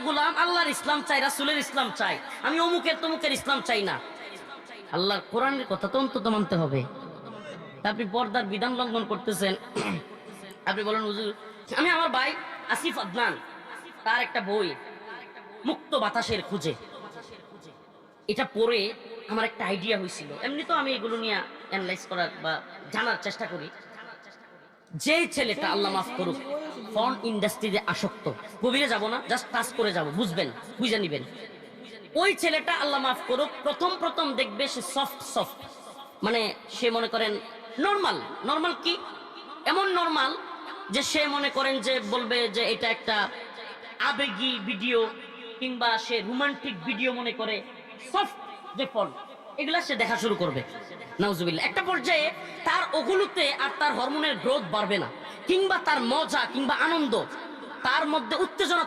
গোলাম, আল্লাহর ইসলাম চাই, রাসূলের ইসলাম চাই, আমি অমুকের তমুকের ইসলাম চাই না। আল্লাহর কোরআনের কথা তো অন্তত মানতে হবে। আপনি পর্দার বিধান লঙ্ঘন করতেছেন। আপনি বলেন হুজুর, আমি আমার ভাই আসিফ আদনান, তার একটা বই মুক্ত বাতাসের খুঁজে, এটা পড়ে আমার একটা আইডিয়া হয়েছিল। এমনি তো আমি এগুলো নিয়ে অ্যানালাইজ করার বা জানার চেষ্টা করি। যে ছেলেটা, আল্লাহ মাফ করুক, ফর্ন ইন্ডাস্ট্রিতে আসক্ত, গভীরে যাব না, জাস্ট টাচ করে যাব, বুঝবেন, বুঝে নিবেন। ওই ছেলেটা আল্লাহ মাফ করুক, প্রথম প্রথম দেখবে সে সফট সফট, মানে সে মনে করেন নর্মাল। নর্মাল কি? এমন নর্মাল যে সে মনে করেন যে বলবে যে এটা একটা আবেগী ভিডিও, কিংবা সে রোমান্টিক ভিডিও মনে করে, সফট যে ফল, এগুলা সে দেখা শুরু করবে। নাউজুবিল্লাহ। একটা পর্যায়ে তার ওগুলোতে আর তার হরমোনের গ্রোথ বাড়বে না, কিংবা তার মজা কিংবা আনন্দ, তার মধ্যে উত্তেজনা